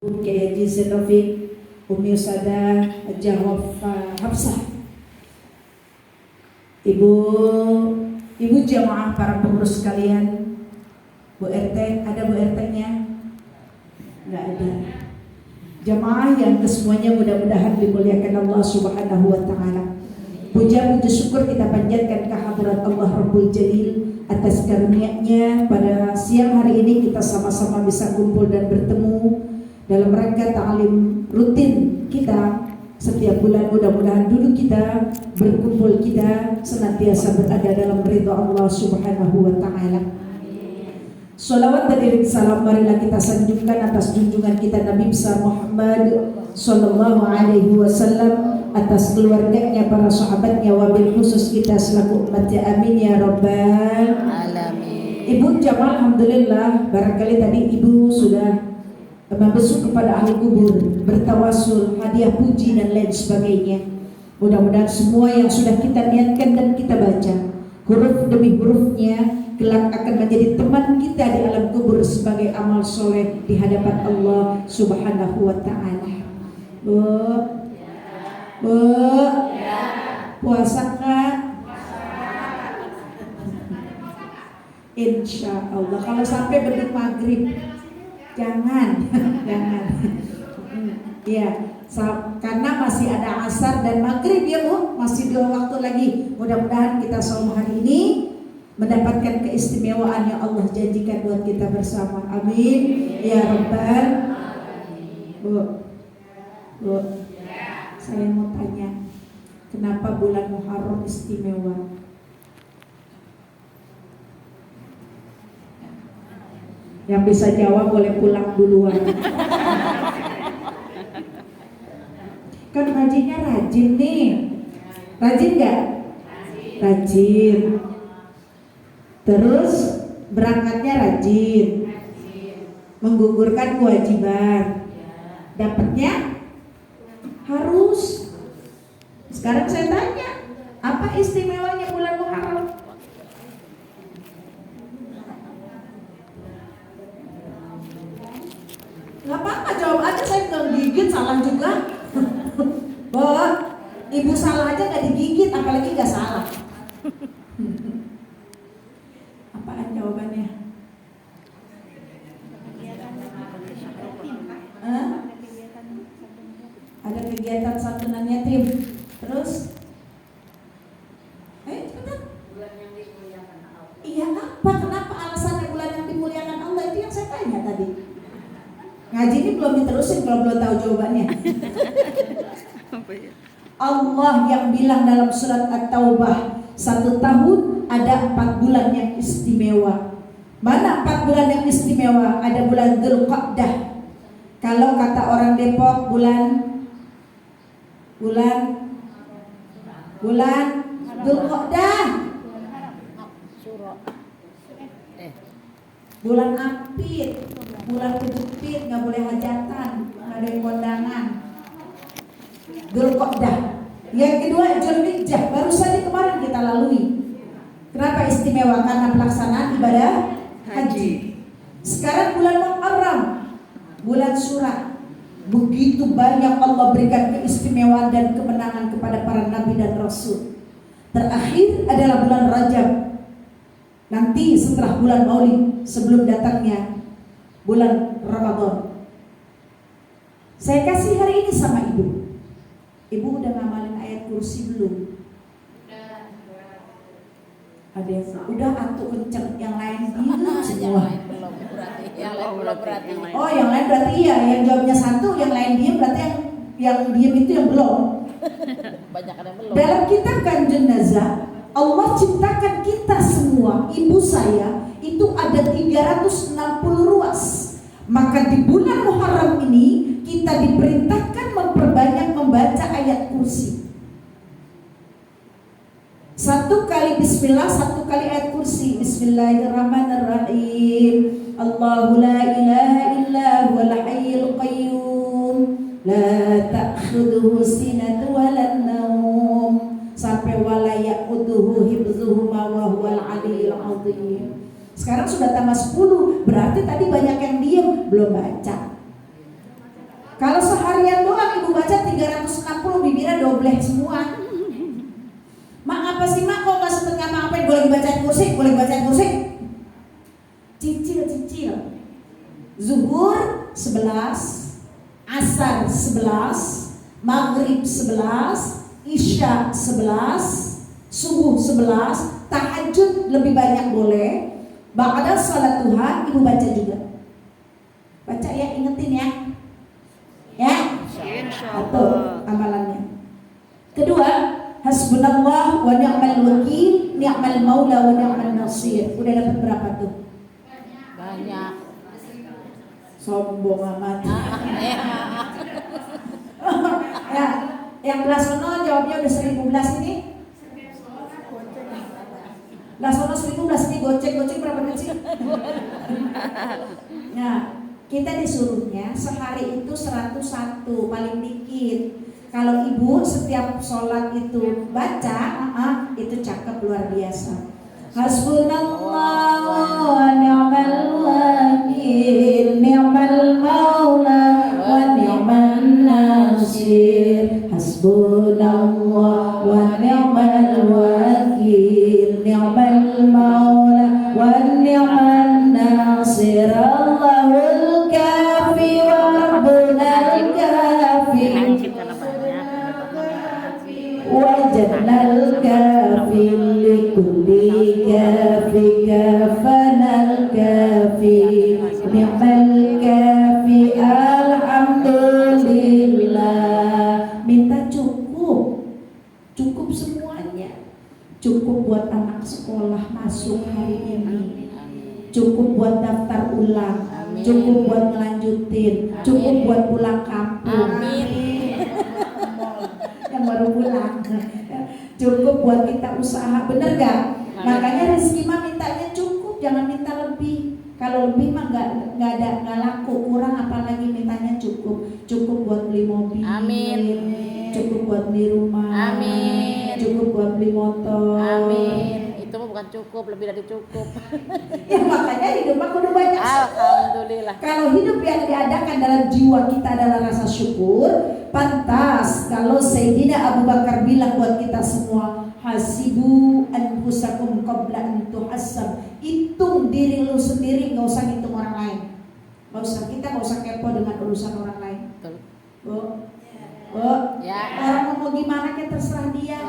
Kiai Haji Zain Rafiq, Umi Usada, Hajah Hafsah, Ibu jamaah para pengurus sekalian, Bu RT, ada Bu RT-nya? Enggak ada. Jamaah yang kesemuanya mudah-mudahan dimuliakan Allah Subhanahu wa taala. Puja puji syukur kita panjatkan kehadirat Allah Rabbul Jalil atas karunia-Nya pada siang hari ini kita sama-sama bisa kumpul dan bertemu dalam rangka ta'lim rutin kita setiap bulan. Mudah-mudahan dulu kita berkumpul, kita senantiasa berada dalam ridha Allah Subhanahu wa taala. Salawat dan iring salam marilah kita sanjungkan atas junjungan kita Nabi besar Muhammad sallallahu alaihi wasallam, atas keluarganya, para sahabatnya, wabil khusus kita selaku umatnya, amin ya rabbal alamin. Ibu jamaah, alhamdulillah barangkali tadi ibu sudah membesuk kepada ahli kubur, bertawasul, hadiah puji dan lain sebagainya. Mudah-mudahan semua yang sudah kita niatkan dan kita baca huruf demi hurufnya kelak akan menjadi teman kita di alam kubur sebagai amal soleh di hadapan Allah Subhanahu wa ta'ala. Puasa kak? Insya Allah. Kalau sampai beduk maghrib jangan. Ya, karena masih ada asar dan maghrib ya Bu, masih 2 waktu lagi. Mudah-mudahan kita semua hari ini mendapatkan keistimewaan yang Allah janjikan buat kita bersama. Amin ya rabbal. Bu, saya mau tanya, kenapa bulan Muharram istimewa? Yang bisa jawab boleh pulang duluan. Kan rajinnya rajin nih. Rajin gak? Rajin. Terus berangkatnya rajin. Menggugurkan kewajiban. Dapatnya harus. Sekarang saya tanya, apa istimewanya bulan Muharram? Gak apa-apa, jawab aja, saya nggak gigit, salah juga. Ibu salah aja gak digigit, apalagi gak salah. Apaan jawabannya? Ada kegiatan santunan yatim. Terus? Cepetan. Bulan yang dimuliakan Allah. Iya, apa? Kenapa alasannya bulan yang dimuliakan Allah? Itu yang saya tanya tadi. Ngaji ini belum diterusin kalau belum tahu jawabannya. Allah yang bilang dalam surat At-Taubah, 1 tahun ada 4 bulan yang istimewa. Mana 4 bulan yang istimewa? Ada bulan Dzulqa'dah. Kalau kata orang Depok bulan Dzulqa'dah. Bulan apit, bulan kejepit, nggak boleh hajatan, nggak ada kondangan. Dzulqa'dah. Yang kedua Dzulhijjah, baru saja kemarin kita lalui. Kenapa istimewa? Karena pelaksanaan ibadah haji. Sekarang bulan Muharram, bulan Syura. Begitu banyak Allah berikan keistimewaan dan kemenangan kepada para nabi dan rasul. Terakhir adalah bulan Rajab. Nanti setelah bulan Maulid, sebelum datangnya bulan Ramadan. Saya kasih hari ini sama ibu. Ibu udah ngamalin ayat kursi belum? Ada yang udah atuh kenceng, yang lain bilang semua. Oh, yang lain berarti iya. Yang jawabnya 1, yang lain diem, berarti yang diem itu yang belum. Banyak ada belum. Dalam kitab Kanjeng Nazar, Allah ciptakan kita semua, ibu saya, itu ada 360 ruas. Maka di bulan Muharram ini kita diperintahkan memperbanyak membaca ayat kursi. 1 kali bismillah, 1 kali ayat kursi. Bismillahirrahmanirrahim. Allahu la ilaha illa huwal hayyul qayyum, la ta'khudhuhu sinatun wa la nawm, sampai wala yaquduhu hibzuhuma wa huwal aliyyul azim. Sekarang sudah tambah 10, berarti tadi banyak yang diem belum baca. Kalau seharian doang ibu baca 360, bibirnya dobleh semua. Mak apa sih mak, kok nggak setengah mak apa? Gue lagi bacain kursi. Cicil. Zuhur 11, Asar 11, Maghrib 11, Isya 11, Subuh 11, Tahajud lebih banyak boleh. Ba'da salat duha ibu baca juga. Baca ya, ingetin ya. Ya. Atau amalannya. Kedua, hasbunallah wa ni'mal wakil, ni'mal maula wa ni'mal nasir. Udah dapat berapa tuh? Banyak. Sombong amat. Ya, yang belas sono jawabnya udah 1011 ini. Belas sono 1011 ini goceng berapa duit sih? Nah, kita disuruhnya sehari itu 101 paling dikit. Kalau ibu setiap sholat itu baca, itu cakep luar biasa. Hasbunallah wa ni'mal wakil, ni'mal maula wa ni'man nasir. Hasbunallah wa ni'mal wakil, ni'mal maula wa ni'man nasir. Allahul kafi wa rabbunal kafi, wajadnal kafi likulli kafi kafanal kafi, ni'mal kafi alhamdulillah. Minta cukup semuanya. Cukup buat anak sekolah masuk hari ini, cukup buat daftar ulang, cukup buat ngelanjutin, cukup buat pulang kampung. Yang baru pulang, cukup buat kita usaha, bener gak? Makanya rezeki mah mintanya cukup, jangan minta lebih. Kalau lebih mah nggak laku, kurang apalagi mintanya cukup buat beli mobil, amin. Cukup buat beli rumah, amin. Cukup buat beli motor, amin. Itu mah bukan cukup, lebih dari cukup. Ya makanya hidup mah kudu banyak syukur. Alhamdulillah. Kalau hidup yang diadakan dalam jiwa kita adalah rasa syukur, pantas kalau Sayyidina Abu Bakar bilang buat kita semua, hasibu anfusakum qabla an tuhassab. Hitung diri lu sendiri, nggak usah hitung orang lain. Kita nggak usah kepo dengan urusan orang lain. Betul. Ya. Orang mau gimana kayak terserah dia.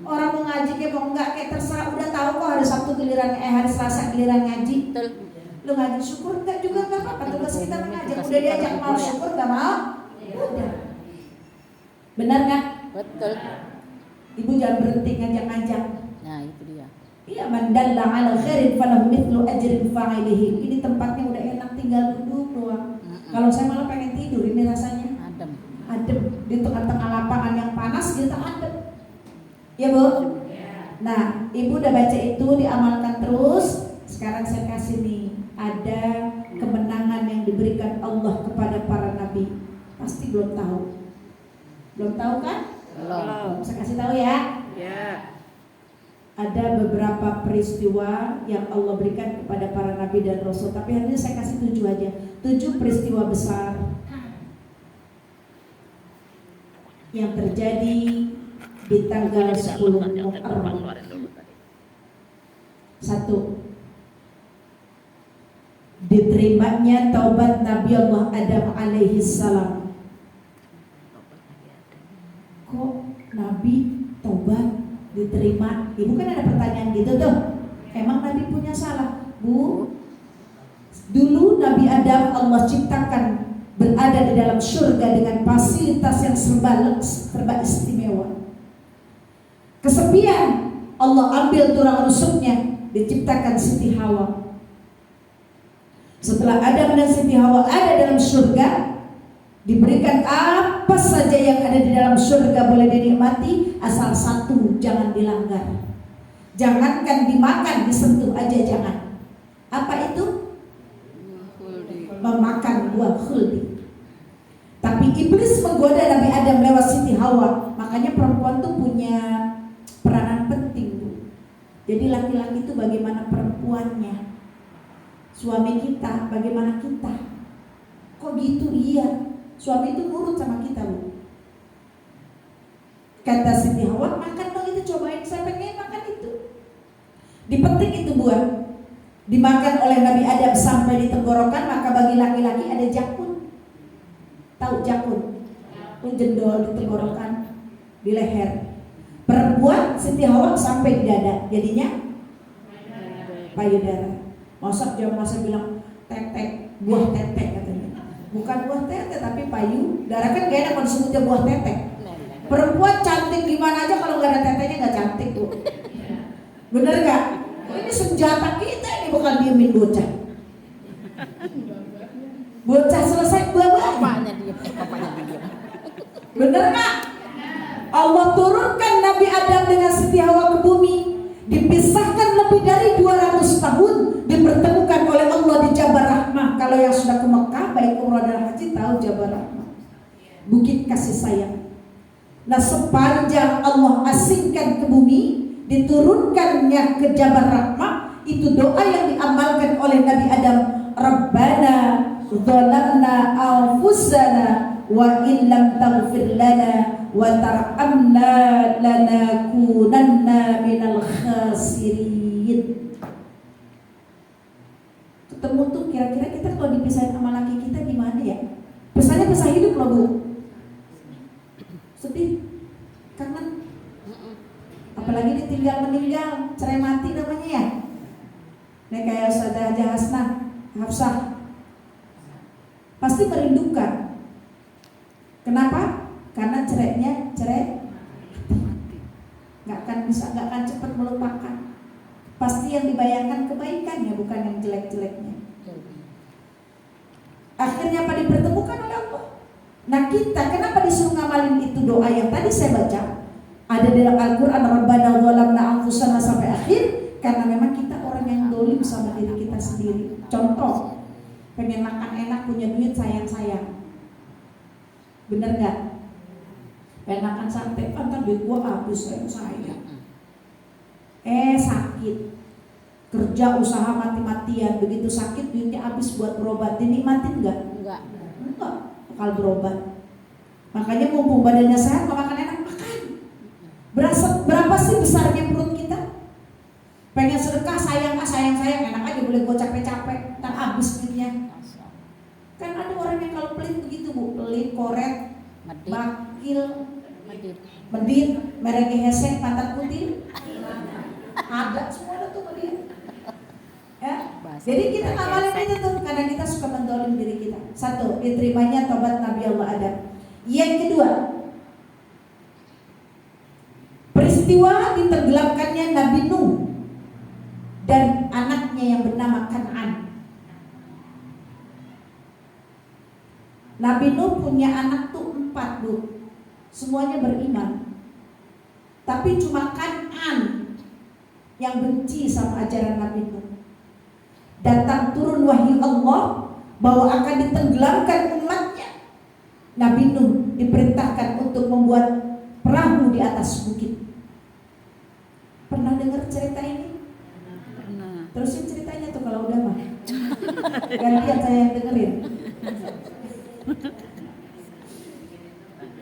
Orang mau ngaji kayak mau enggak kayak terserah. Udah tahu kok hari Sabtu giliran hari Selasa giliran ngaji. Betul. Lu ngaji syukur enggak juga enggak apa-apa. Tugas kita mengajak. Udah diajak mau syukur enggak mau? Udah. Benar enggak? Betul. Ibu jangan berhenti ngajak-ngajak. Nah, itu dia. Iya, man dalla 'ala khairin falahu mithlu ajrin fa'ilihi. Ini tempatnya udah enak, tinggal duduk doang. Kalau saya malah pengen tidur, ini rasanya adem di tengah-tengah lapangan yang panas kita adem. Ya Bu? Nah, Ibu udah baca itu, diamalkan terus. Sekarang saya kasih nih, ada kemenangan yang diberikan Allah kepada para nabi. Pasti belum tahu. Belum tahu kan? Belum. Saya kasih tahu ya. Ya. Ada beberapa peristiwa yang Allah berikan kepada para nabi dan rasul. Tapi hari ini saya kasih 7 aja. 7 peristiwa besar yang terjadi di tanggal 10 Muharram. 1. Diterimanya taubat Nabi Allah Adam alaihi salam. Kok Nabi taubat diterima? Ibu kan ada pertanyaan gitu tuh. Emang Nabi punya salah? Bu, dulu Nabi Adam Allah ciptakan berada di dalam surga dengan fasilitas yang serba istimewa. Kesepian, Allah ambil tulang rusuknya, diciptakan Siti Hawa. Setelah Adam dan Siti Hawa ada dalam surga, diberikan apa saja yang ada di dalam surga boleh dinikmati, asal satu jangan dilanggar. Jangankan dimakan, disentuh aja jangan. Apa itu? Memakan buah khuldi. Tapi iblis menggoda Nabi Adam lewat Siti Hawa. Makanya perempuan tuh punya peranan penting, Bu. Jadi laki-laki itu bagaimana perempuannya, suami kita bagaimana kita. Kok gitu? Iya. Suami itu nurut sama kita, Bu. Kata Siti Hawa, makan dong itu, cobain, saya pengen makan itu. Dipetik itu buah, dimakan oleh Nabi Adam sampai di tenggorokan, maka bagi laki-laki ada jakun. Tahu jakun? Jendol di tenggorokan, di leher. Perempuan Siti Hawa sampai di dada, jadinya payudara. Masa bilang tetek, buah tetek katanya. Bukan buah tetek tapi payudara, kan gak enak kalau disebutnya buah tetek. Perempuan cantik gimana aja kalau nggak ada tetenya nggak cantik, Bu. Bener nggak? Ini senjata kita ini, bukan diemin bocah. Bocah selesai bapaknya dia. Bener nggak? Allah turunkan Nabi Adam dengan Siti Hawa ke bumi, dipisahkan lebih dari 200 tahun, dipertemukan oleh Allah di Jabal Rahmah. Kalau yang sudah ke Mekah baik umrah dan haji tahu Jabal Rahmah, bukit kasih sayang. Nah, sepanjang Allah asingkan ke bumi, diturunkannya ke Jabal Rahmah, itu doa yang diamalkan oleh Nabi Adam. Rabbana zalamna anfusana wa illam taghfir lana wa tarhamna lanakunanna minal khasirin. Ketemu tuh kira-kira kita kalau dipisahin sama laki kita gimana ya? Pesannya pisah hidup loh, Bu. Sedih, kangen, apalagi ditinggal meninggal, cerai mati namanya ya. Nih kayak Ustazah Haja Hasnah, Hafsah, pasti merindukan. Kenapa? Karena cerai nggak akan cepat melupakan. Pasti yang dibayangkan kebaikannya, bukan yang jelek-jeleknya. Akhirnya apa? Dipertemukan oleh Allah. Nah, kita kenapa disuruh ngamalin itu doa yang tadi saya baca? Ada di dalam Al-Quran, Rabbana zalamna anfusana sampai akhir. Karena memang kita orang yang dolim sama diri kita sendiri. Contoh, pengen makan enak, punya duit, sayang-sayang. Bener gak? Pengen makan sate, ntar duit gua habis, sayang. Sakit, kerja usaha mati-matian, begitu sakit duitnya habis buat berobat, dinikmatin gak? Enggak. Bakal berobat. Makanya mumpung badannya sehat, mau makan enak, makan. Berapa sih besarnya perut kita? Pengen sedekah, sayang, enak aja, boleh gue capek-capek, ntar habis duitnya. Kan ada orang yang kalau pelit begitu, Bu, pelit, koret, bakil, medit, merek hesek, pantat putih, ada semua tuh sama dia. Ya, jadi kita amalin itu tuh karena kita suka mendolim diri kita. Satu, diterimanya tobat Nabi Allah Adam. Yang kedua, peristiwa ditenggelamkannya Nabi Nuh dan anaknya yang bernama Kan'an. Nabi Nuh punya anak tuh 4, Bu. Semuanya beriman. Tapi cuma Kan'an yang benci sama ajaran Nabi Nuh. Datang turun wahyu Allah bahwa akan ditenggelamkan umatnya. Nabi Nuh diperintahkan untuk membuat perahu di atas bukit. Pernah dengar cerita ini? Pernah. Terusin ceritanya tuh kalau udah mah. Gantian saya yang dengerin.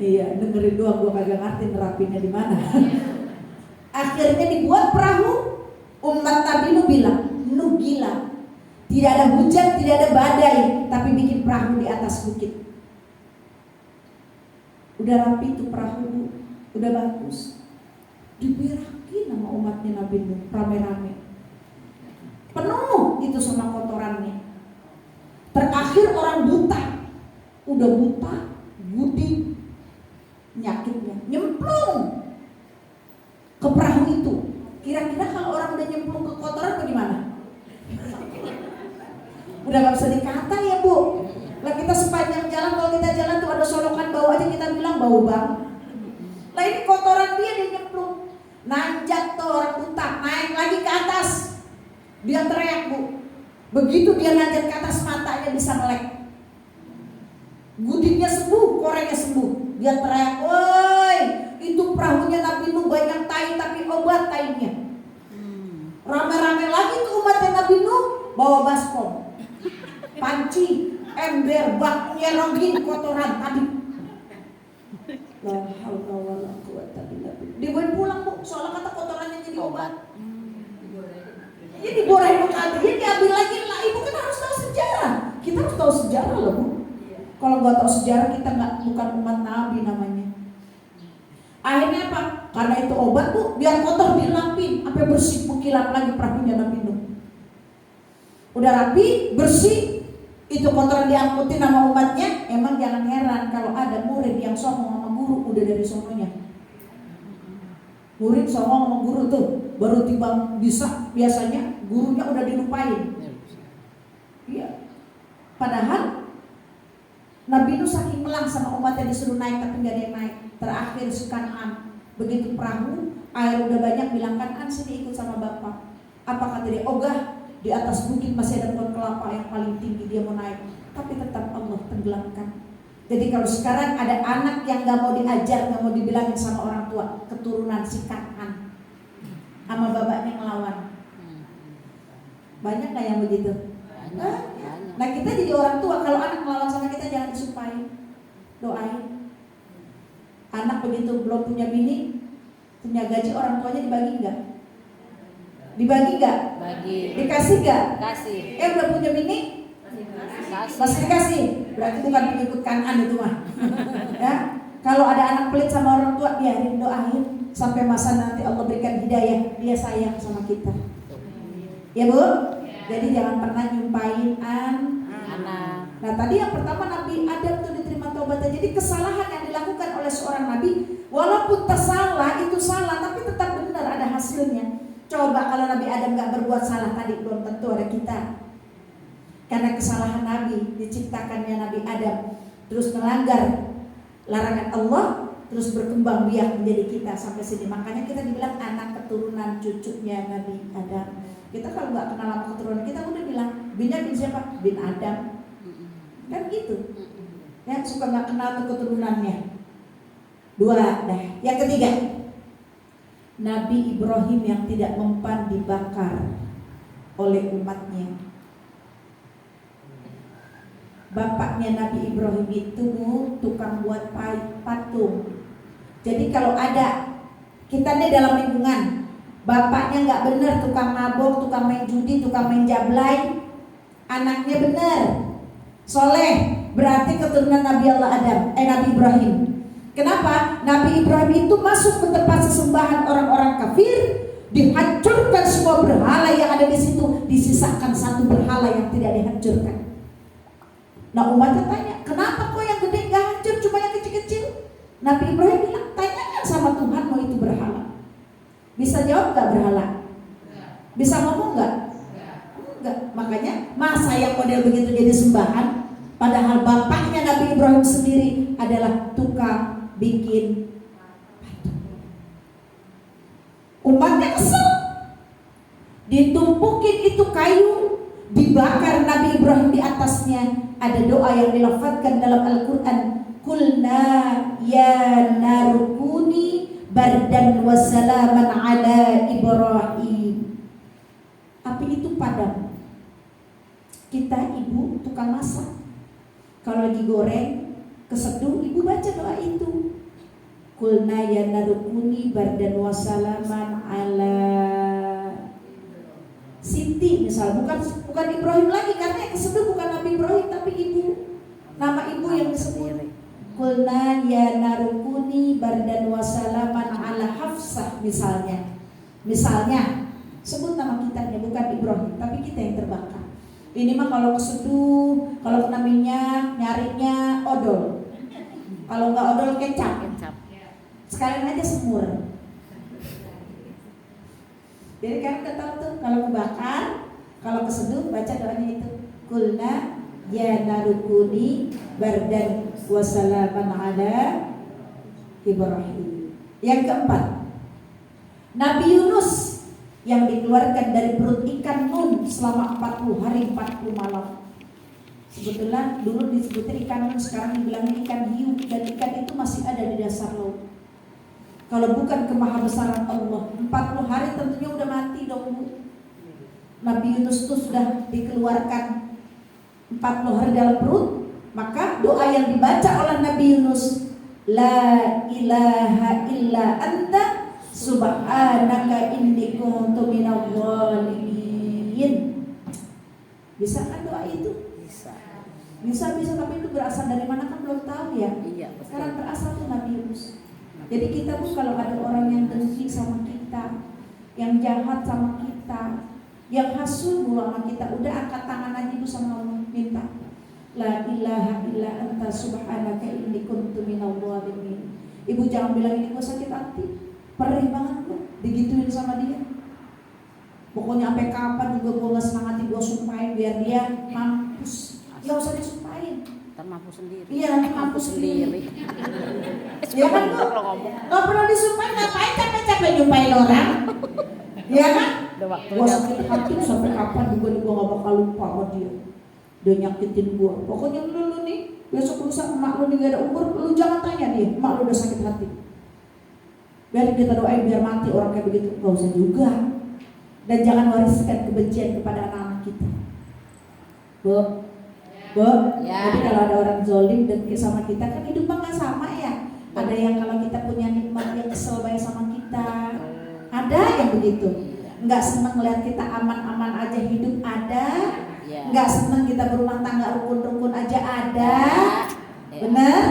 Iya, dengerin doang, gua kagak ngerti nerapinnya di mana. Akhirnya dibuat perahu. Umat Nabi Nuh bilang, Nuh gila. Tidak ada hujan, tidak ada badai, tapi bikin perahu di atas bukit. Udah rapi tuh perahu, Bu. Udah bagus. Diberakin sama umatnya Nabi Nuh, rame-rame. Penuh itu sama kotorannya. Terakhir orang buta. Udah buta, gudi nyakitnya, nyemplung ke perahu itu. Kira-kira kalau orang udah nyemplung ke kotoran bagaimana? Udah gak bisa dikata ya, Bu. Lah kita sepanjang jalan, kalau kita jalan tuh ada solokan bau aja kita bilang bau bang. Lah ini kotoran dia nyemplung. Nanjak tuh orang buta, naik lagi ke atas. Dia teriak, Bu. Begitu dia nanjak ke atas, matanya bisa melek. Gudiknya sembuh, korengnya sembuh. Dia teriak, woi, itu perahunya Nabi Nuh banyak tai tapi obat tainya. Rame-rame lagi tuh umatnya Nabi Nuh bawa baskom, panci, ember bak nyerogin kotoran tadi. La haula wala quwata illa billah. Dibawa pulang Bu, soalnya kata kotorannya jadi obat. Jadi diborahin kali, jadi diambil lagi lah. Ibu kan harus tahu sejarah. Kita harus tahu sejarah loh Bu. Kalau nggak tahu sejarah kita bukan umat Nabi namanya. Akhirnya apa? Karena itu obat Bu, biar kotor dilapin, sampai bersih, mengkilap lagi perahunya Nabi Nuh. Udah rapi, bersih, itu kotoran diangkutin sama umatnya. Emang jangan heran kalau ada murid yang songong sama guru udah dari sononya. Murid songong sama guru tuh baru tiba bisa, biasanya gurunya udah dilupain. Iya. Padahal Nabi Nuh saking melang sama umatnya disuruh naik tapi nggak ada yang naik. Terakhir Kan'an, begitu perahu air udah banyak, bilang Kan'an sini ikut sama bapak. Apa kata dia? Ogah, di atas bukit masih ada pohon kelapa yang paling tinggi, dia mau naik. Tapi tetap Allah tenggelamkan. Jadi kalau sekarang ada anak yang nggak mau diajar, nggak mau dibilangin sama orang tua, keturunan si Kan'an, sama bapaknya ngelawan. Banyak nggak yang begitu? Banyak. Nah kita jadi orang tua, kalau anak ngelawan sama kita jangan disumpahin, doain. Anak begitu belum punya bini, punya gaji, orang tuanya dibagi nggak? Dibagi nggak? Bagi. Dikasih nggak? Kasih. Udah punya bini? Kasih. Masih dikasih. Berarti bukan pengikut Kan'an itu mah. Ya, kalau ada anak pelit sama orang tua, biarin, doain sampai masa nanti Allah berikan hidayah, dia sayang sama kita. Ya Bu? Jadi jangan pernah nyumpahin Anak. Nah tadi yang pertama Nabi Adam tuh diterima taubatnya. Jadi kesalahan yang dilakukan oleh seorang Nabi, walaupun tersalah itu salah, tapi tetap benar, ada hasilnya. Coba kalau Nabi Adam gak berbuat salah tadi, belum tentu ada kita. Karena kesalahan Nabi, diciptakannya Nabi Adam, terus melanggar larangan Allah, terus berkembang biak menjadi kita sampai sini. Makanya kita dibilang anak keturunan cucunya Nabi Adam. Kita kalau nggak kenal sama keturunan kita udah bilang binnya bin siapa? Bin Adam. Kan gitu. Ya suka nggak kenal tuh keturunannya. Dua dah. Yang ketiga, Nabi Ibrahim yang tidak mempan dibakar oleh umatnya. Bapaknya Nabi Ibrahim itu tukang buat patung. Jadi kalau ada kita nih dalam lingkungan, bapaknya nggak benar, tukang mabok, tukang main judi, tukang main jablay, anaknya benar, soleh, berarti keturunan Nabi Nabi Ibrahim. Kenapa? Nabi Ibrahim itu masuk ke tempat sesembahan orang-orang kafir, dihancurkan semua berhala yang ada di situ, disisakan satu berhala yang tidak dihancurkan. Nah umatnya tanya, kenapa kok yang gede nggak hancur, cuma yang kecil-kecil? Nabi Ibrahim bilang, tanyakan sama Tuhan mau itu berhala. Bisa jawab gak berhala? Bisa ngomong gak? Enggak. Makanya masa yang model begitu jadi sembahan, padahal bapaknya Nabi Ibrahim sendiri adalah tukang bikin patung. Umatnya kesel, ditumpukin itu kayu, dibakar Nabi Ibrahim di atasnya. Ada doa yang dilafadzkan dalam Al-Quran, Kulna ya narukuni bardan wa salaman ala Ibrahim. Api itu padam. Kita ibu tukang masak, kalau lagi goreng keseduh, ibu baca doa itu, Kulna ya narukuni bardan wa salaman ala Siti misal, bukan Ibrahim lagi, karena yang keseduh bukan Nabi Ibrahim tapi ibu, nama ibu yang disebut. Kulna ya narukuni bardan wa salaman ala Hafsah misalnya. Misalnya sebut nama kitanya, bukan Ibrahim, tapi kita yang terbakar. Ini mah kalau keseduh, kalau kena minyak nyarinya odol. Kalau nggak odol kecap. Sekalian aja semur. Jadi kan udah tahu tuh, kalau kebakar, kalau keseduh baca doanya itu, Kulna ya narukuni bardan wa salaman ala Ibrahim. Yang keempat, Nabi Yunus yang dikeluarkan dari perut ikan Nun selama 40 hari 40 malam. Sebetulnya dulu disebutnya ikan Nun, sekarang dibilangnya ikan hiu, dan ikan itu masih ada di dasar laut. Kalau bukan kemahabesaran Allah, 40 hari tentunya udah mati dong Bu. Nabi Yunus itu sudah dikeluarkan 40 hari dalam perut, maka doa yang dibaca oleh Nabi Yunus, la ilaha illa anta subhanaka inni kuntu minadh dhalimin. Bisa kan doa itu? Bisa, tapi itu berasal dari mana kan belum tahu ya. Iya, betul. Sekarang berasal tuh Nabi Yunus. Jadi kita pun kalau ada orang yang dengki sama kita, yang jahat sama kita, yang hasud mulu sama kita, udah angkat tangan aja ibu sama Allah, minta la ilaha illa anta subhanaka inni kuntu minadh dhalimin. Ibu jangan bilang ini gue sakit hati, perih banget kok digituin sama dia. Pokoknya sampai kapan juga gue gak senang hati, gue sumpahin biar dia mampus. Gak usah disumpahin, Ntar mampu sendiri. iya nanti mampus sendiri. Ya kan bu, Kalau ngomong gak perlu disumpahin, ngapain capek-capek nyumpahin orang. Ya kan? udah waktunya. Gue sakit hati sampai kapan juga gue gak bakal lupa sama dia. Dia nyakitin gue. Pokoknya lu nih, besok lusa emak lu nih gak ada umur, lu jangan tanya dia, emak lu udah sakit hati. Biar kita doain biar mati orang kayak begitu, gak usah juga. Dan jangan wariskan kebencian kepada anak-anak kita. Bu, Ya. jadi kalau ada orang zolim dan sama kita kan hidup mah gak sama ya. Ada yang kalau kita punya nikmat yang kesel banyak sama kita, ada yang begitu. Nggak seneng ngeliat kita aman-aman aja hidup, ada. Nggak seneng kita berumah tangga rukun-rukun aja, ada. Bener?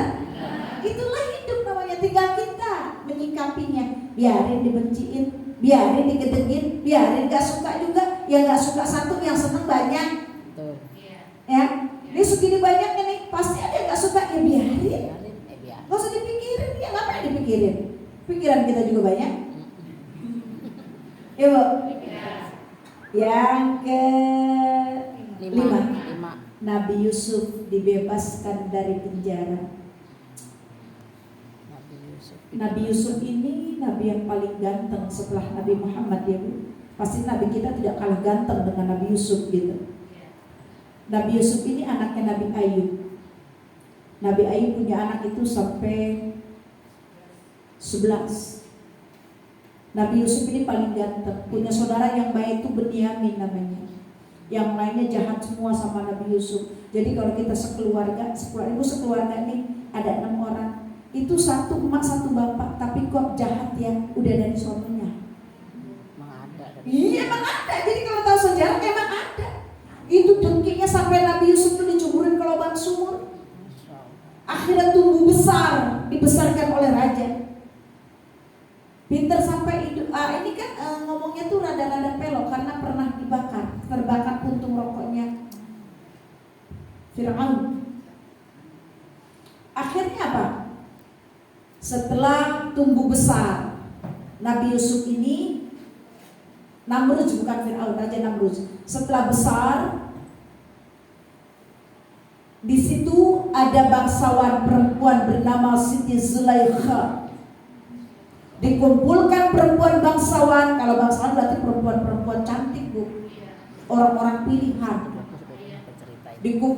Itulah hidup namanya, tinggal kita menyikapinya. Biarin dibenciin, biarin digedegin, biarin gak suka juga. Yang gak suka satu, yang seneng banyak. Ya, ini segini banyaknya nih, pasti ada yang gak suka, ya biarin. Gak usah dipikirin, ya ngapain dipikirin. Pikiran kita juga banyak. Ya bu. Yang ke 5, Nabi Yusuf dibebaskan dari penjara. Nabi Yusuf ini nabi yang paling ganteng setelah Nabi Muhammad ya bu. Pasti nabi kita tidak kalah ganteng dengan Nabi Yusuf gitu. Nabi Yusuf ini anaknya Nabi Ayub. Nabi Ayub punya anak itu sampai 11. Nabi Yusuf ini paling ganteng. Punya saudara yang baik itu Benyamin namanya. Yang lainnya jahat semua sama Nabi Yusuf. Jadi kalau kita sekeluarga nih ada 6 orang. Itu satu emak satu bapak, tapi kok jahat ya, udah dari suaminya. Iya emang ada. Jadi kalau tahu sejarah emang ada. Itu dengkinya sampai Nabi Yusuf itu dicuburin ke lubang sumur. Akhirnya tumbuh besar, dibesarkan oleh raja. Pinter sampai hidup. Ini kan ngomongnya tuh rada-rada pelok karena pernah dibakar, terbakar puntung rokoknya Fir'aun. Akhirnya apa? Setelah tumbuh besar, Nabi Yusuf ini, Namrud bukan Fir'aun, Raja Namrud. Setelah besar, di situ ada bangsawan perempuan bernama Siti Zulaikha. Dikumpulkan perempuan bangsawan, kalau bangsawan berarti perempuan-perempuan cantik bu, orang-orang pilihan,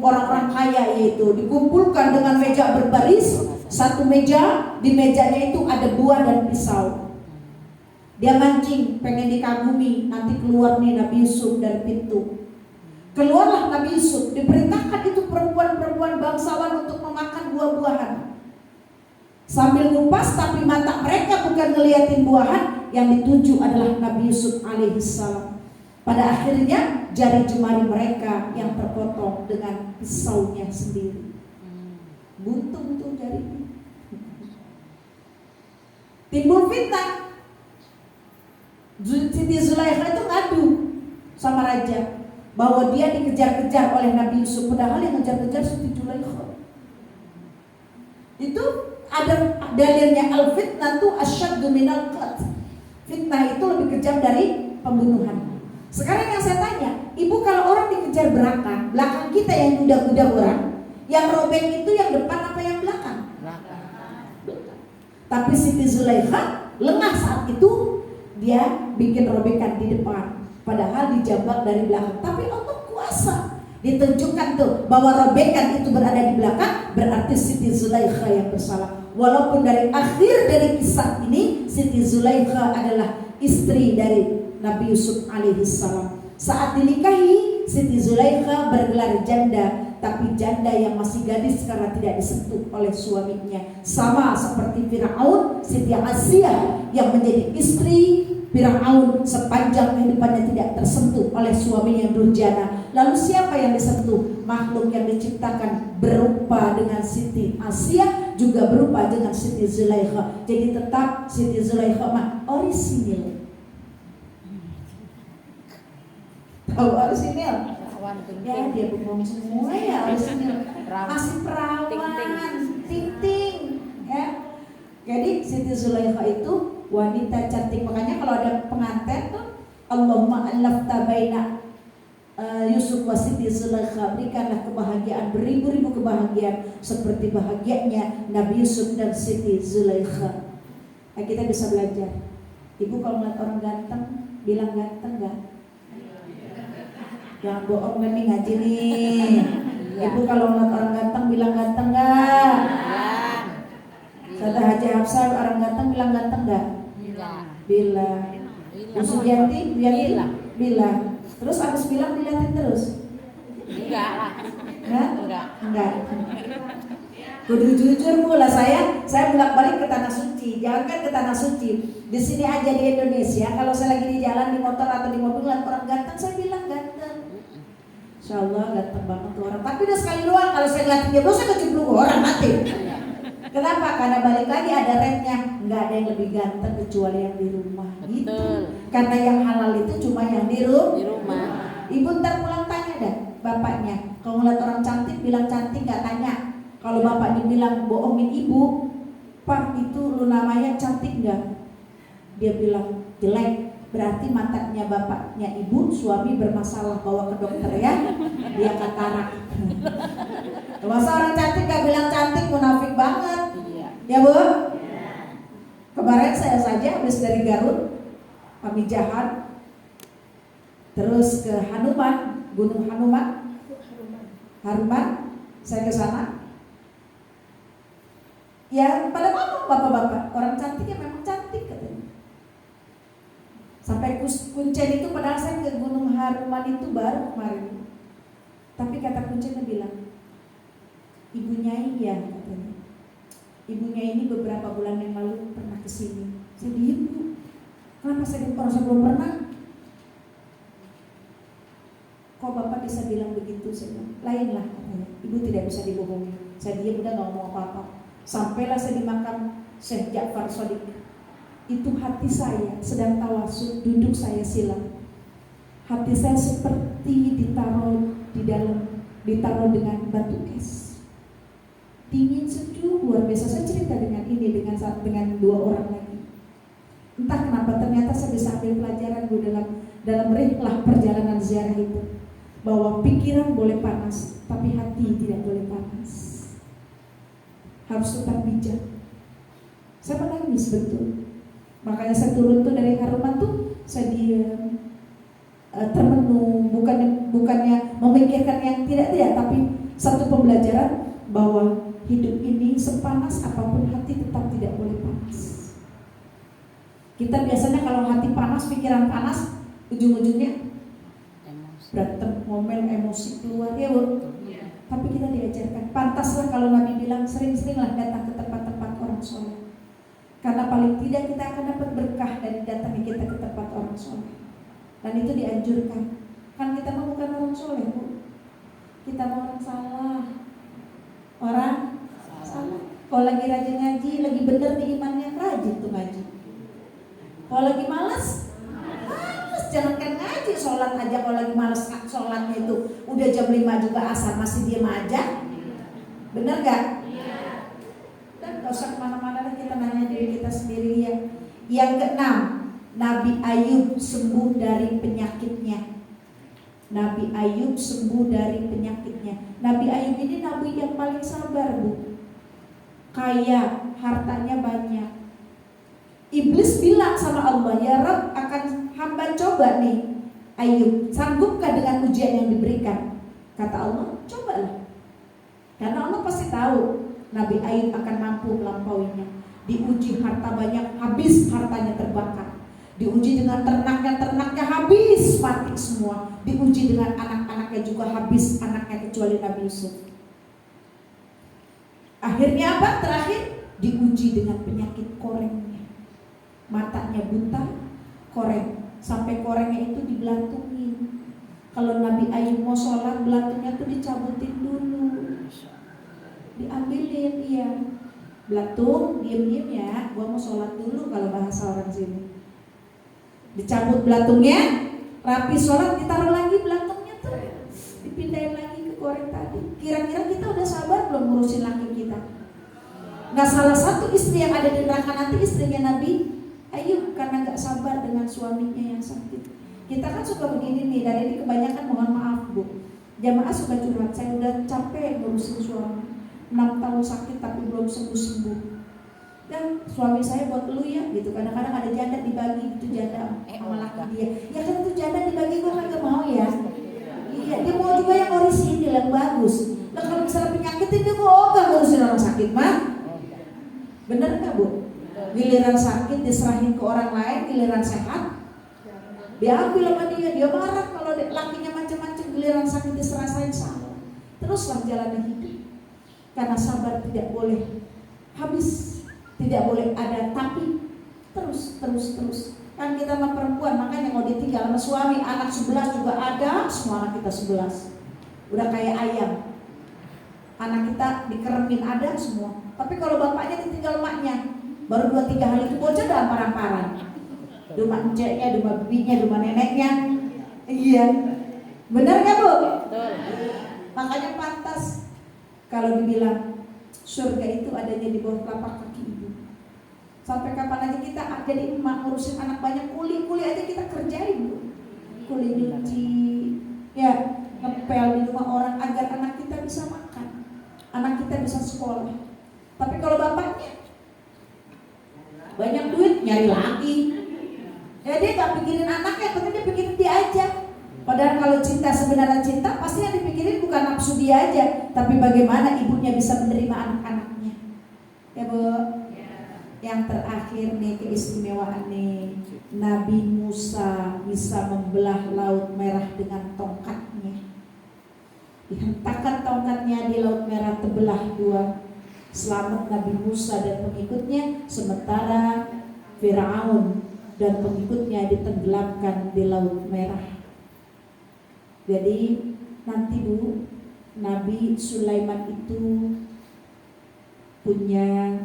orang-orang kaya yaitu dikumpulkan dengan meja berbaris, satu meja, di mejanya itu ada buah dan pisau. Dia mancing, pengen dikagumi, nanti keluar nih Nabi Yusuf dari pintu. Keluarlah Nabi Yusuf, diperintahkan itu perempuan-perempuan bangsawan untuk memakan buah-buahan. Sambil ngupas tapi mata mereka bukan ngeliatin buahan, yang dituju adalah Nabi Yusuf alaihissalam. Pada akhirnya jari jemari mereka yang terpotong dengan pisaunya sendiri. Buntung tuh jarinya. Timbul fitnah. Siti Zulaikha itu ngadu sama raja bahwa dia dikejar-kejar oleh Nabi Yusuf, padahal yang ngejar-kejar Siti Zulaikha. Itu ada dalilnya, al-fitnah tuh asyaddu minal qatl. Fitnah itu lebih kejam dari pembunuhan. Sekarang yang saya tanya, ibu kalau orang dikejar belakang kita yang udah orang, yang robek itu yang depan apa yang belakang? Tapi Siti Zulaikha lengah saat itu, dia bikin robekan di depan, padahal dijambak dari belakang. Tapi Allah kuasa, ditunjukkan tuh bahwa robekan itu berada di belakang, berarti Siti Zulaikha yang bersalah. Walaupun dari akhir dari kisah ini Siti Zulaikha adalah istri dari Nabi Yusuf alaihissalam. Saat dinikahi, Siti Zulaikha bergelar janda, tapi janda yang masih gadis karena tidak disentuh oleh suaminya. Sama seperti Firaun, Siti Asia yang menjadi istri Firaun sepanjang kehidupannya tidak tersentuh oleh suami yang durjana. Lalu siapa yang disentuh? Makhluk yang diciptakan berupa dengan Siti Asia, juga berupa dengan Siti Zulaikha. Jadi tetap Siti Zulaikha mah orisinil. Tahu orisinil? Ya dia bengong semua ya orisinil. Masih perawan, ting-ting ya. Jadi Siti Zulaikha itu wanita cantik. Makanya kalau ada pengantin tuh, Allahumma alafta baina Yusuf wa Siti Zulaikha, berikanlah kebahagiaan, beribu-ribu kebahagiaan seperti bahagianya Nabi Yusuf dan Siti Zulaikha. Nah, kita bisa belajar. Ibu kalau ngeliat orang ganteng, bilang ganteng gak? Jangan bohong nih ngaji nih. Ibu kalau ngeliat orang ganteng, bilang ganteng gak? Kata Haji Hafsah, orang ganteng bilang ganteng gak? Bilang. Bu Sugianti, bilang. Terus habis bilang dilihatin terus? Enggak lah. Enggak. Kudu jujur mula saya bolak-balik ke tanah suci. Jangankan ke tanah suci, di sini aja di Indonesia, kalau saya lagi di jalan di motor atau di mobil lihat orang ganteng, saya bilang ganteng. Insyaallah ganteng banget tuh orang. Tapi udah sekali doang, kalau saya ngeliatin dia, saya kecipluk orang mati. Kenapa? Karena balik lagi ada rate-nya. Nggak ada yang lebih ganteng kecuali yang di rumah. Gitu. Karena yang halal itu cuma yang di rumah. Ibu ntar pulang tanya dah bapaknya. Kalau ngeliat orang cantik bilang cantik, nggak tanya. Kalau bapaknya bilang bohongin ibu, Pak itu lu namanya cantik nggak? Dia bilang jelek. Berarti matanya bapaknya ibu, suami bermasalah, bawa ke dokter ya. Dia katarak. Masa orang cantik gak bilang cantik, munafik banget. Ya Bu? Kemarin saya saja habis dari Garut, Pamijahan, terus ke Hanuman, Gunung Haruman, saya ke sana. Ya pada ngomong bapak-bapak, orang cantiknya memang cantik katanya. Sampai Kuncen itu, padahal saya ke Gunung Haruman itu baru kemarin. Tapi kata Kuncennya bilang, Ibu Nyai ya katanya. Ibu Nyai ini beberapa bulan yang lalu pernah kesini. Saya diem Bu. Kenapa saya belum pernah? Kok Bapak bisa bilang begitu? Saya bilang, lainlah katanya. Ibu tidak bisa dibohongi. Saya diem udah gak ngomong apa-apa. Sampailah saya di makam Syekh Ja'far Shadiq. Itu hati saya sedang tawasul, duduk saya silam. Hati saya seperti ditaruh dengan batu es. Dingin sejuk luar biasa. Saya cerita dengan dua orang lagi. Entah kenapa ternyata saya bisa ambil pelajaran Bu dalam rihlah perjalanan ziarah itu, bahwa pikiran boleh panas, tapi hati tidak boleh panas. Harus tetap bijak. Saya menangis betul. Makanya saya turun tuh dari Haruman tuh, saya diam, termenung, bukannya memikirkan yang tidak, tapi satu pembelajaran bahwa hidup ini sepanas apapun hati tetap tidak boleh panas. Kita biasanya kalau hati panas, pikiran panas, ujung-ujungnya berantem, ngomel, emosi keluar ya Bu. Tapi kita diajarkan, pantaslah kalau Nabi bilang sering-seringlah datang ke tempat-tempat orang soleh. Karena paling tidak kita akan dapat berkah dari datangnya kita ke tempat orang soleh. Dan itu dianjurkan. Kan kita mau bukan orang soleh Bu, kita mau orang salah. Orang salah. Kalau lagi rajin ngaji, lagi bener di imannya, rajin tuh ngaji. Kalau lagi malas, jangankan ngaji, sholat aja. Kalau lagi malas sholatnya itu udah jam 5 juga asar masih diam aja. Bener gak? Dan gak usah kemana-mana, kita nanya diri kita sendiri ya. Yang keenam, Nabi Ayub sembuh dari penyakitnya. Nabi Ayub sembuh dari penyakitnya. Nabi Ayub ini nabi yang paling sabar Bu. Kaya, hartanya banyak. Iblis bilang sama Allah, ya Rabb, akan hamba coba nih Ayub, sanggupkah dengan ujian yang diberikan? Kata Allah, cobalah. Karena Allah pasti tahu Nabi Ayub akan mampu melampauinya. Diuji harta banyak, habis hartanya terbakar. Diuji dengan ternaknya habis, mati semua. Diuji dengan anak-anak anaknya juga habis anaknya kecuali Nabi Yusuf. Akhirnya apa? Terakhir diuji dengan penyakit korengnya. Matanya buta, koreng. Sampai korengnya itu dibelantungin. Kalau Nabi Ayub mau sholat, belantungnya tuh dicabutin dulu, diambilin, iya. Belantung, diem-diem ya, gua mau sholat dulu kalau bahasa orang sini. Dicabut belantungnya, rapi sholat, ditaruh lagi belantungnya tuh, dipindahin lagi ke koreng tadi. Kira-kira kita udah sabar belum ngurusin laki kita? Nah, salah satu istri yang ada di neraka nanti istrinya Nabi Ayub karena gak sabar dengan suaminya yang sakit. Kita kan suka begini nih, dan ini kebanyakan, mohon maaf Bu, jamaah suka curhat, saya udah capek ngurusin suami, 6 tahun sakit tapi belum sembuh-sembuh. Dan suami saya buat lu ya gitu, kadang-kadang ada janda dibagi gitu, janda sama laki dia. Ya kan itu janda dibagi, gue kagak mau ya. Iya, dia mau juga yang orisinil, yang bagus. Nah kalau misalnya penyakit dia mau gak ngurusin orang sakit mah? Bener gak Bu? Giliran sakit diserahin ke orang lain, giliran sehat diambil sama dia marah kalau lakinya macam-macam, giliran sakit diserahin sama. Teruslah jalannya hidup. Karena sabar tidak boleh habis, tidak boleh ada tapi, terus. Kan kita sama perempuan, makanya mau ditinggal sama suami, anak 11 juga ada, semua anak kita 11. Udah kayak ayam. Anak kita dikeremin ada semua. Tapi kalau bapaknya ditinggal emaknya, baru 2-3 hari itu bocah udah amparan-amparan. Rumah enceknya, rumah bibinya, rumah neneknya. Iya. Benar gak Bu? Betul. Makanya pantas kalau dibilang surga itu adanya di bawah telapak kaki ibu. Sampai kapan aja kita jadi emak ngurusin anak banyak, kuli aja kita kerjain Bu. Kuli nyuci, ya, ngepel di rumah orang agar anak kita bisa makan, anak kita bisa sekolah. Tapi kalau bapaknya banyak duit, nyari lagi. Ya dia gak pikirin anaknya, tapi dia pikirin dia aja. Padahal kalau cinta, sebenarnya cinta pasti yang dipikirin bukan nafsu dia aja, tapi bagaimana ibunya bisa menerima anak-anaknya. Ya Bu. Yang terakhir nih keistimewaan nih, Nabi Musa bisa membelah Laut Merah dengan tongkatnya. Dihentakkan tongkatnya di Laut Merah, terbelah 2. Selamat Nabi Musa dan pengikutnya, sementara Firaun dan pengikutnya ditenggelamkan di Laut Merah. Jadi nanti Bu, Nabi Sulaiman itu punya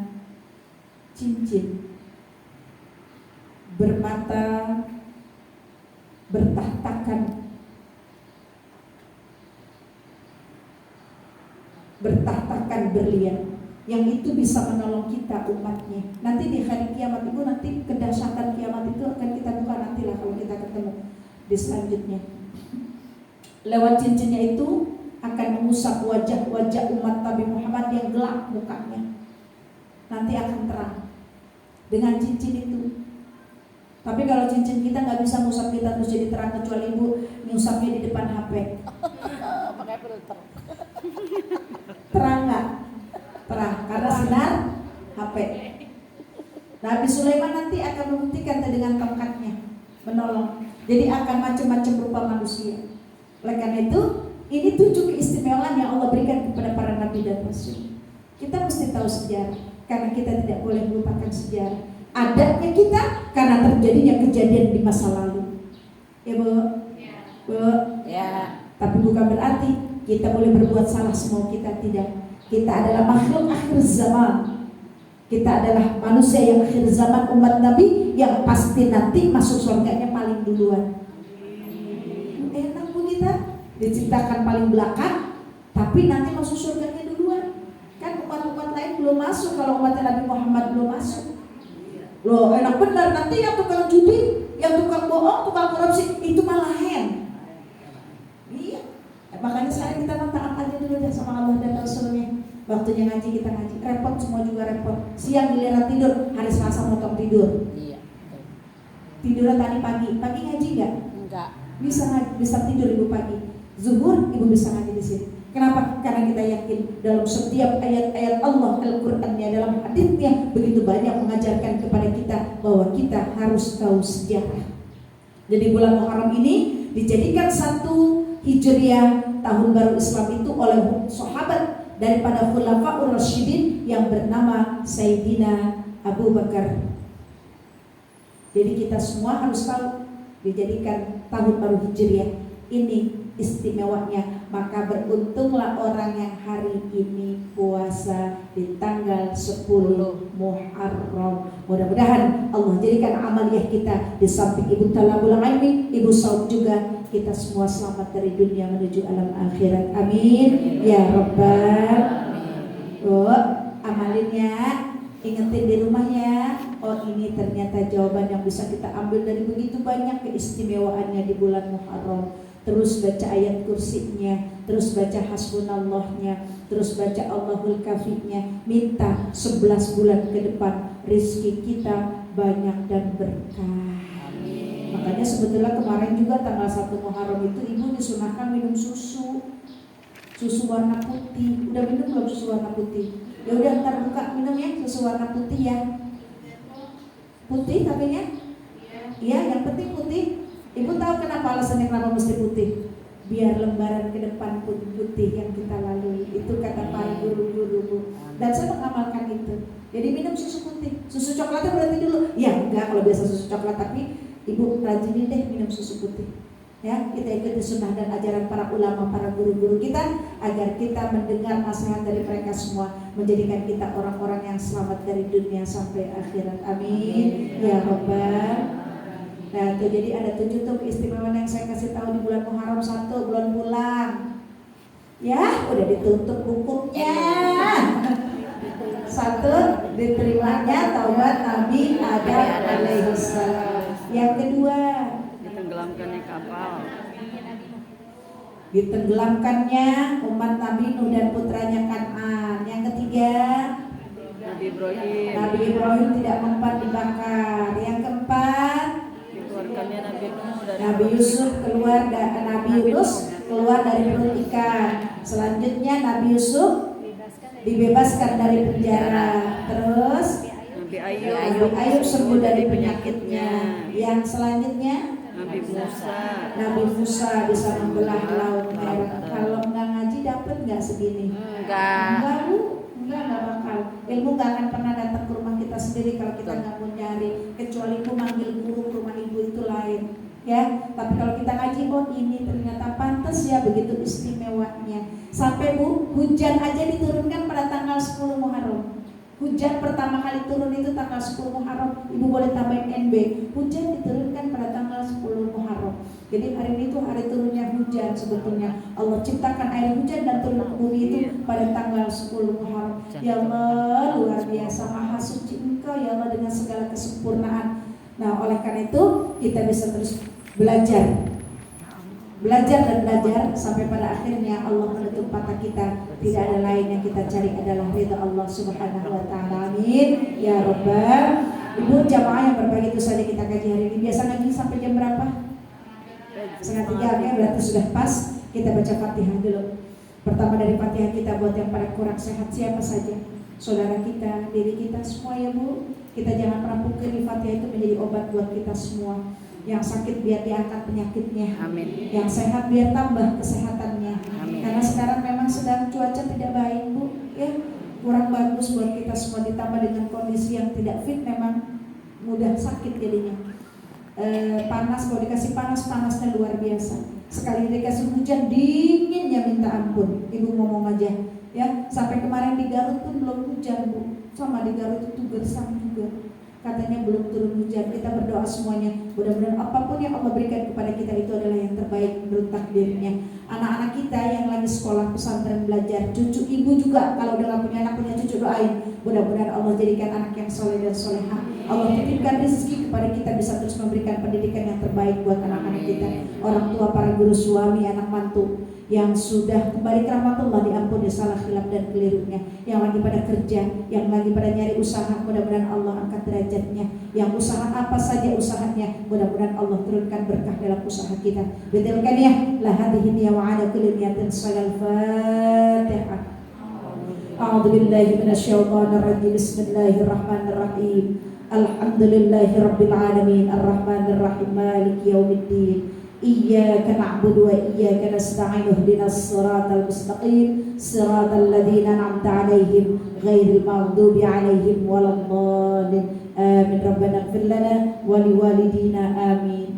cincin bermata bertahtakan berlian, yang itu bisa menolong kita umatnya. Nanti di hari kiamat itu, nanti kedahsyatan kiamat itu akan kita buka nantilah kalau kita ketemu di selanjutnya. Lewat cincinnya itu akan mengusap wajah-wajah umat Nabi Muhammad yang gelap mukanya. Nanti akan terang dengan cincin itu. Tapi kalau cincin kita nggak bisa ngusap kita terus jadi terang, kecuali Ibu ngusapnya di depan HP. Pakai filter. Terang nggak? Terang karena sinar HP. Nabi Sulaiman nanti akan membuktikan dengan tongkatnya menolong. Jadi akan macam-macam rupa manusia. Oleh karena itu, ini 7 keistimewaan yang Allah berikan kepada para nabi dan rasul. Kita mesti tahu sejarah, karena kita tidak boleh melupakan sejarah. Adanya kita karena terjadinya kejadian di masa lalu. Ya Bu? Ya. Bu? Ya. Tapi bukan berarti kita boleh berbuat salah semua, kita tidak. Kita adalah makhluk akhir zaman. Kita adalah manusia yang akhir zaman, umat Nabi yang pasti nanti masuk surganya paling duluan. Enak Bu, kita diciptakan paling belakang, tapi nanti masuk surganya duluan. Kan umat-umat lain belum masuk, kalau umat Nabi Muhammad belum masuk. Loh enak benar, nanti yang tukang judi, yang tukang bohong, tukang korupsi itu malah hen. Iya. Makanya sekarang kita taat aja dulu deh sama Allah dan Rasulnya. Waktunya ngaji kita ngaji, repot semua juga repot. Siang giliran tidur, hari Selasa motong tidur. Iya. Tidurnya tadi pagi ngaji nggak? Enggak. Bisa tidur Ibu pagi. Zuhur Ibu bisa ngaji di sini. Kenapa? Karena kita yakin dalam setiap ayat-ayat Allah Al-Qur'annya, dalam haditsnya begitu banyak mengajarkan kepada kita bahwa kita harus tahu sejarah. Jadi bulan Muharram ini dijadikan satu Hijriah, tahun baru Islam itu oleh sahabat daripada Khulafaur Rasyidin yang bernama Sayyidina Abu Bakar. Jadi kita semua harus tahu dijadikan tahun baru Hijriah ini istimewanya. Maka beruntunglah orang yang hari ini puasa di tanggal 10 Muharram. Mudah-mudahan Allah jadikan amaliyah kita di samping Ibu Talabul Ilmi, Ibu Saum juga, kita semua selamat dari dunia menuju alam akhirat. Amin ya Rabbal. Amalinnya ingetin di rumahnya. Oh, ini ternyata jawaban yang bisa kita ambil dari begitu banyak keistimewaannya di bulan Muharram. Terus baca ayat kursinya, terus baca hasbunallahnya, terus baca Allahul kafinya. Minta 11 bulan ke depan rizki kita banyak dan berkah. Amin. Makanya sebetulnya kemarin juga tanggal 1 Muharram itu ibu disunahkan minum susu warna putih. Udah minum belum susu warna putih? Ya udah, ntar buka minum ya susu warna putih ya. Putih katanya? Iya, yang penting putih. Ibu tahu kenapa alasannya kenapa mesti putih? Biar lembaran ke depan pun putih yang kita lalui. Itu kata para guru-guru, Bu. Dan saya mengamalkan itu. Jadi minum susu putih. Susu coklatnya berarti dulu? Ya enggak, kalau biasa susu coklat, tapi ibu rajinin deh minum susu putih. Ya, kita ikuti sunnah dan ajaran para ulama, para guru-guru kita, agar kita mendengar nasihat dari mereka semua, menjadikan kita orang-orang yang selamat dari dunia sampai akhirat. Amin ya Rabbal. Nah, itu jadi ada 7 tuh keistimewaan yang saya kasih tahu di bulan Muharram. 1, bulan pulang. Ya, udah ditutup bukunya. 1, diterimanya taubat Nabi Adam alaihissalam. Yang kedua, Ditenggelamkannya kapal. Ditenggelamkannya umat Nabi Nuh dan putranya Kan'an. Yang ketiga, Nabi Ibrahim tidak mempan dibakar. Yang keempat, Dikeluarkannya Nabi Nuh dari Nabi Yusuf Nabi Yunus keluar dari perut ikan. Selanjutnya Nabi Yusuf dibebaskan dari penjara. Terus Nabi Nabi Ayub sembuh dari penyakitnya. Yang selanjutnya Nabi Musa bisa membelah laut merah. Kalau nggak ngaji dapat nggak segini? Enggak, Bu. Enggak bakal. Ilmu nggak akan pernah datang ke rumah kita sendiri kalau kita nggak mau nyari. Kecuali ibu manggil guru ke rumah ibu itu lain. Ya, tapi kalau kita ngaji, oh ini ternyata pantas ya, begitu istimewanya. Sampai Bu, hujan aja diturunkan pada tanggal 10 Muharram. Hujan pertama kali turun itu tanggal 10 Muharram. Ibu boleh tambahin NB. Hujan diturunkan pada tanggal 10 Muharram. Jadi hari ini tuh hari turunnya hujan sebetulnya. Allah ciptakan air hujan dan turun ke bumi itu pada tanggal 10 Muharram. Ya Allah, luar biasa, maha suci Engkau ya Allah dengan segala kesempurnaan. Nah, oleh karena itu kita bisa terus belajar dan belajar sampai pada akhirnya Allah menutup mata kita. Tidak ada lain yang kita cari adalah ridha Allah Subhanahu wa taala. Amin ya Rabbal. Ibu jamaah yang berbagi itu saja kita kaji hari ini. Biasa ngaji sampai jam berapa? 2:30, ya, berarti sudah pas. Kita baca Fatihah dulu. Pertama dari Fatihah kita buat yang pada kurang sehat siapa saja, saudara kita, diri kita semua ya Bu. Kita jangan pernah pungkiri di Fatihah itu menjadi obat buat kita semua. Yang sakit biar diangkat penyakitnya. Amin. Yang sehat biar tambah kesehatannya. Amin. Karena sekarang memang sedang cuaca tidak baik Bu, ya kurang bagus buat kita semua, ditambah dengan kondisi yang tidak fit memang mudah sakit jadinya. Panas, kalau dikasih panas, panasnya luar biasa. Sekali dikasih hujan dinginnya minta ampun. Ibu ngomong aja, ya sampai kemarin di Garut pun belum hujan Bu, sama di Garut itu gersang juga. Katanya belum turun hujan. Kita berdoa semuanya, mudah-mudahan apapun yang Allah berikan kepada kita itu adalah yang terbaik menurut takdirnya. Anak-anak kita yang lagi sekolah pesantren belajar, cucu ibu juga kalau udah gak punya anak punya cucu doain, mudah-mudahan Allah jadikan anak yang soleh dan solehah. Allah titipkan rezeki kepada kita bisa terus memberikan pendidikan yang terbaik buat anak-anak kita. Orang tua, para guru, suami, anak mantu yang sudah kembali ke rahmatullah diampuni salah khilaf dan kelirunya. Yang lagi pada kerja, yang lagi pada nyari usaha, mudah-mudahan Allah angkat derajatnya. Yang usaha apa saja usahanya, mudah-mudahan Allah turunkan berkah dalam usaha kita. Betulkan ya, la hadhihi niyya wa ala kulli niyatin salal Fatihah. A'udzu billahi minasyaitonir rajim. Bismillahirrahmanirrahim. Alhamdulillahirabbil alamin arrahmanir rahim maliki yaumiddin. إياك نعبد وإياك نستعين اهدنا الصراط المستقيم صراط الذين أنعمت عليهم غير المغضوب عليهم ولا الضالين آمين. ربنا اغفر لنا ولوالدينا آمين.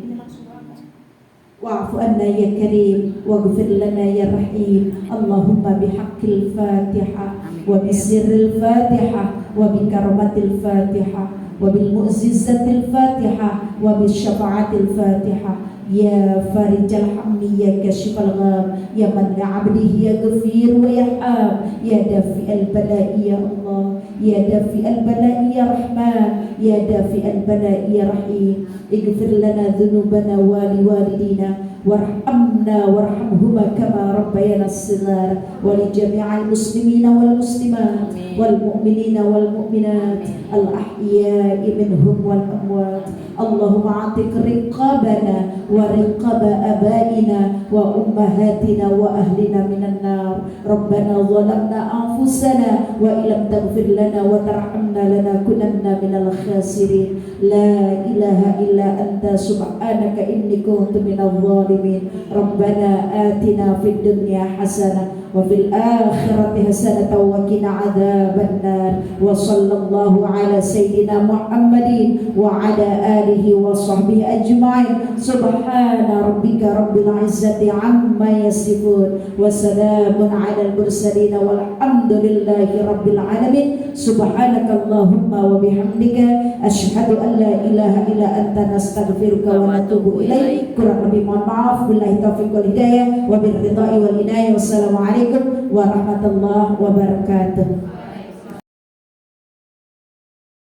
واعف عنا يا كريم واغفر لنا يا رحيم. اللهم بحق الفاتحة وبسر الفاتحة وبكرمة الفاتحة وبالمعجزة الفاتحة وبالشفاعة الفاتحة يا فارج الهم يا كاشف الغام يا من لعبده يغفر ويرحم يا دافع البلاء يا الله يا دافع البلاء يا رحمن يا دافع البلاء يا رحيم. اغفر لنا ذنوبنا ولوالدينا وارحمنا وارحمهما كما ربيانا صغارا ولجميع المسلمين والمسلمات والمؤمنين والمؤمنات الأحياء منهم والأموات. اللهم اعتق رقابنا ورقاب آبائنا وأمهاتنا وأهلنا من النار. ربنا ظلمنا أنفسنا وإن لم تغفر لنا وترحمنا لنكونن من الخاسرين. لا إله إلا أنت سبحانك إني كنت من الظالمين. ربنا آتنا في الدنيا حسنة وفي الآخرة حسنة وقنا عذاب النار. وصلى الله على سيدنا محمد وعلى آله وصحبه أجمعين. سبحان ربك رب العزة عما يصفون وسلام على المرسلين والحمد لله رب العالمين. سبحانك اللهم وبحمدك أشهد أن لا إله إلا أنت نستغفرك ونتوب إليك. kurang lebih mohon maaf. Billahi taufiq wal hidayah wa bil ridha wal inayah. Wassalamualaikum warahmatullahi wabarakatuh.